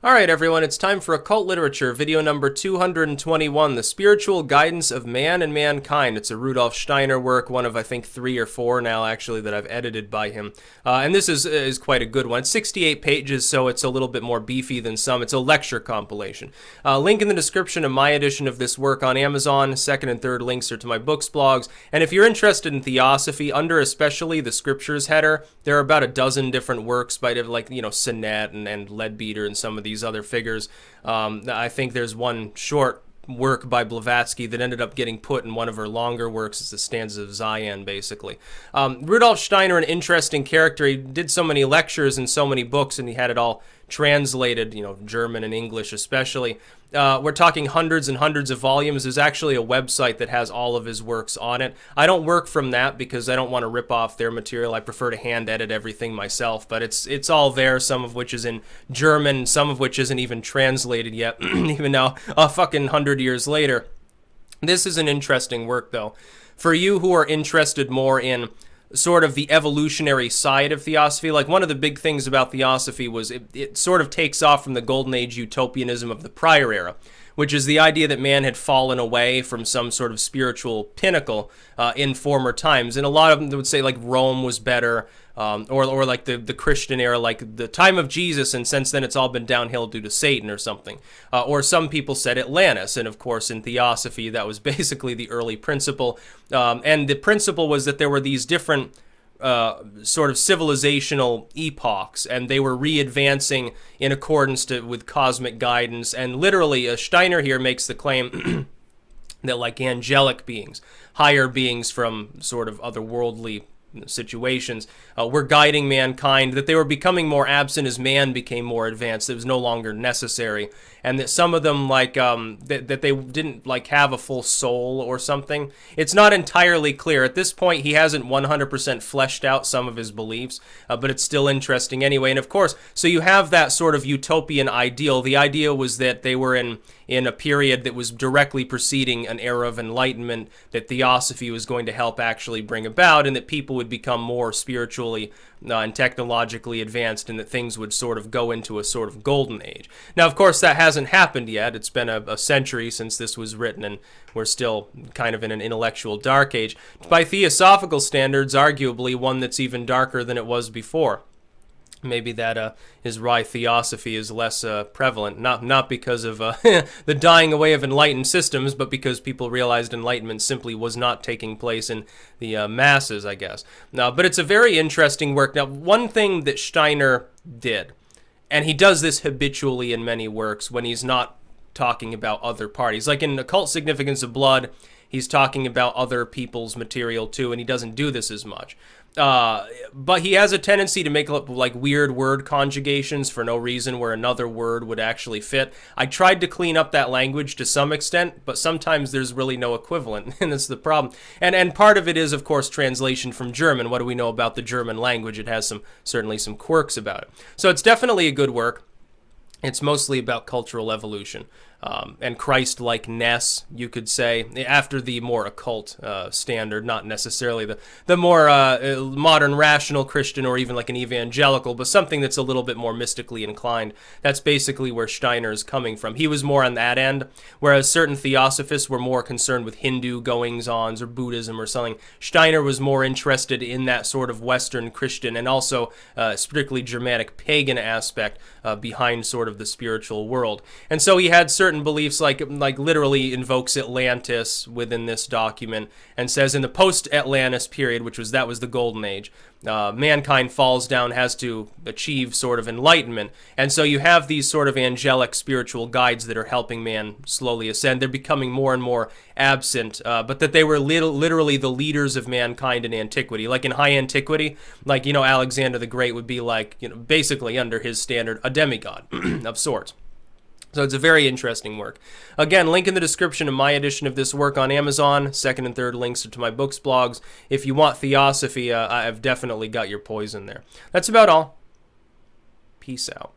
Alright everyone, it's time for Occult Literature, video number 221, The Spiritual Guidance of Man and Mankind. It's a Rudolf Steiner work, one of I think 3 or 4 now actually that I've edited by him. And this is quite a good one. It's 68 pages, so it's a little bit more beefy than some. It's a lecture compilation. Link in the description of my edition of this work on Amazon. Second and third links are to my books, blogs. And if you're interested in theosophy, under especially the scriptures header, there are about a dozen different works by like, you know, Sinet and Leadbeater and some of these other figures. I think there's one short work by Blavatsky that ended up getting put in one of her longer works. It's the Stanzas of Zion, basically. Rudolf Steiner, an interesting character. He did so many lectures and so many books, and he had it all translated, you know, German and English especially. We're talking hundreds and hundreds of volumes. There's actually a website that has all of his works on it. I don't work from that because I don't want to rip off their material. I prefer to hand edit everything myself, but it's all there, some of which is in German, some of which isn't even translated yet, even now, a fucking 100 years later. This is an interesting work, though. For you who are interested more in sort of the evolutionary side of theosophy, like one of the big things about theosophy was it sort of takes off from the golden age utopianism of the prior era, which is the idea that man had fallen away from some sort of spiritual pinnacle in former times. And a lot of them would say like Rome was better, or like the Christian era, like the time of Jesus, and since then it's all been downhill due to Satan or something. Or some people said Atlantis, and of course in theosophy that was basically the early principle. And the principle was that there were these different sort of civilizational epochs, and they were re-advancing in accordance with cosmic guidance. And literally, Steiner here makes the claim that like angelic beings, higher beings from sort of otherworldly situations, were guiding mankind, that they were becoming more absent as man became more advanced. It was no longer necessary, and that some of them, like, that they didn't, like, have a full soul or something. It's not entirely clear. At this point, he hasn't 100% fleshed out some of his beliefs, but it's still interesting anyway. And of course, so you have that sort of utopian ideal. The idea was that they were in a period that was directly preceding an era of enlightenment that theosophy was going to help actually bring about, and that people would become more spiritually and technologically advanced, and that things would sort of go into a sort of golden age. Now, of course, that hasn't happened yet. It's been a century since this was written, and we're still kind of in an intellectual dark age. By theosophical standards, arguably one that's even darker than it was before. Maybe that is why theosophy is less prevalent, not because of the dying away of enlightened systems, but because people realized enlightenment simply was not taking place in the masses, I guess. Now, but it's a very interesting work. Now, one thing that Steiner did, and he does this habitually in many works when he's not talking about other parties, like in Occult Significance of Blood, he's talking about other people's material too, and he doesn't do this as much. But he has a tendency to make up like weird word conjugations for no reason where another word would actually fit. I tried to clean up that language to some extent, but sometimes there's really no equivalent, and that's the problem. And part of it is, of course, translation from German. What do we know about the German language? It has certainly some quirks about it. So it's definitely a good work. It's mostly about cultural evolution and Christ-likeness, you could say, after the more occult standard, not necessarily the more modern rational Christian or even like an evangelical, but something that's a little bit more mystically inclined. That's basically where Steiner is coming from. He was more on that end, whereas certain theosophists were more concerned with Hindu goings-ons or Buddhism or something. Steiner was more interested in that sort of Western Christian and also strictly Germanic pagan aspect behind sort of the spiritual world. And so he had certain beliefs, like literally invokes Atlantis within this document and says in the post-Atlantis period, that was the golden age, mankind falls down, has to achieve sort of enlightenment. And so you have these sort of angelic spiritual guides that are helping man slowly ascend. They're becoming more and more absent, but that they were literally the leaders of mankind in antiquity. Like in high antiquity, like, you know, Alexander the Great would be like, you know, basically under his standard, a demigod of sorts. So it's a very interesting work. Again, link in the description of my edition of this work on Amazon. Second and third links are to my books, blogs. If you want theosophy, I've definitely got your poison there. That's about all. Peace out.